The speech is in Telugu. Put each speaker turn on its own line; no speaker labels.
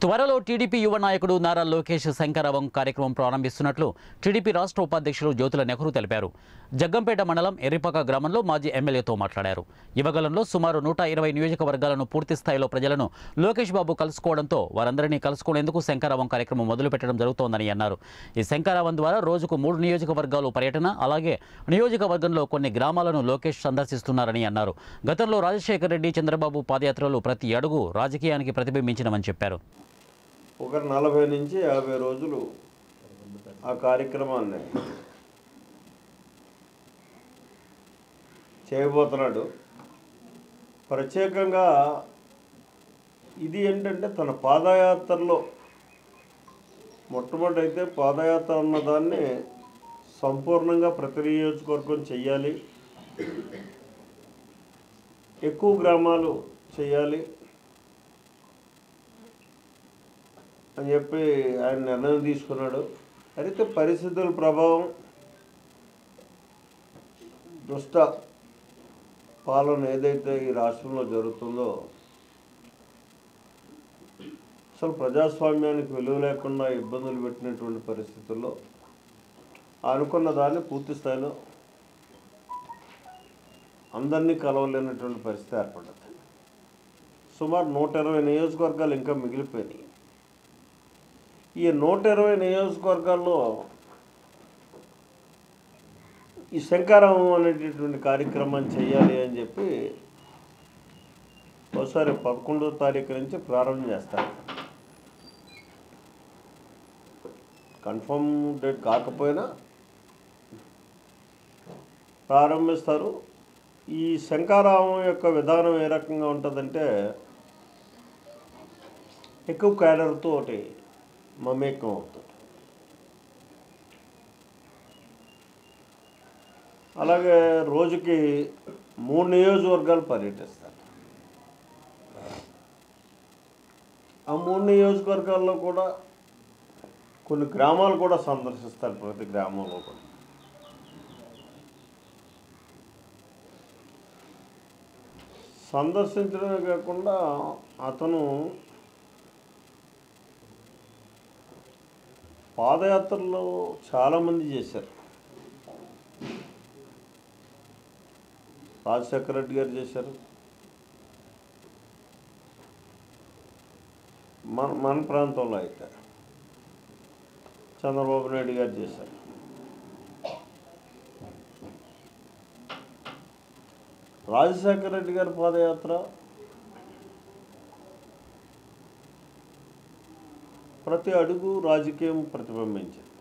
త్వరలో టీడీపీ యువ నాయకుడు నారా లోకేష్ శంకరావం కార్యక్రమం ప్రారంభిస్తున్నట్లు టీడీపీ రాష్ట్ర ఉపాధ్యక్షులు జ్యోతుల నెహ్రూ తెలిపారు. జగ్గంపేట మండలం ఎర్రిపాక గ్రామంలో మాజీ ఎమ్మెల్యేతో మాట్లాడారు. యువగలంలో సుమారు 120 నియోజకవర్గాలను పూర్తి స్థాయిలో ప్రజలను లోకేష్ బాబు కలుసుకోవడంతో వారందరినీ కలుసుకునేందుకు శంకరావం కార్యక్రమం మొదలుపెట్టడం జరుగుతోందని అన్నారు. ఈ శంకరావం ద్వారా రోజుకు 3 నియోజకవర్గాలు పర్యటన, అలాగే నియోజకవర్గంలో కొన్ని గ్రామాలను లోకేష్ సందర్శిస్తున్నారని అన్నారు. గతంలో రాజశేఖర్ రెడ్డి, చంద్రబాబు పాదయాత్రలు ప్రతి అడుగు రాజకీయానికి ప్రతిబింబించినవని చెప్పారు.
ఒక 40 నుంచి 50 రోజులు ఆ కార్యక్రమాన్ని చేయబోతున్నాడు. ప్రత్యేకంగా ఇది ఏంటంటే తన పాదయాత్రలో మొట్టమొదటైతే పాదయాత్ర అన్నదాన్ని సంపూర్ణంగా ప్రతి నియోజకవర్గం చెయ్యాలి, ఎక్కువ గ్రామాలు చేయాలి అని చెప్పి ఆయన నిర్ణయం తీసుకున్నాడు. అయితే పరిస్థితుల ప్రభావం, దుష్ట పాలన ఏదైతే ఈ రాష్ట్రంలో జరుగుతుందో, అసలు ప్రజాస్వామ్యానికి విలువ లేకుండా ఇబ్బందులు పెట్టినటువంటి పరిస్థితుల్లో అనుకున్న దాన్ని పూర్తి స్థాయిలో అందరినీ కలవలేనటువంటి పరిస్థితి ఏర్పడింది. సుమారు 120 నియోజకవర్గాలు ఇంకా మిగిలిపోయినాయి. ఈ 120 నియోజకవర్గాల్లో ఈ శంకరావం అనేటటువంటి కార్యక్రమాన్ని చేయాలి అని చెప్పి ఒకసారి 11వ తారీఖు నుంచి ప్రారంభం చేస్తారు. కన్ఫర్మ్ డేట్ కాకపోయినా ప్రారంభిస్తారు. ఈ శంకరావం యొక్క విధానం ఏ రకంగా ఉంటుందంటే ఎక్కువ క్యాడర్తో మమేకం అవుతుంది. అలాగే రోజుకి 3 నియోజకవర్గాలు పర్యటిస్తారు. ఆ 3 నియోజకవర్గాల్లో కూడా కొన్ని గ్రామాలు కూడా సందర్శిస్తారు. ప్రతి గ్రామంలో కూడా సందర్శించడమే కాకుండా అతను పాదయాత్రలో చాలామంది చేశారు. రాజశేఖర రెడ్డి గారు చేశారు, మన ప్రాంతంలో అయితే చంద్రబాబు నాయుడు గారు చేశారు. రాజశేఖర రెడ్డి గారి పాదయాత్ర ప్రతి అడుగు రాజకీయం ప్రతిబింబించింది.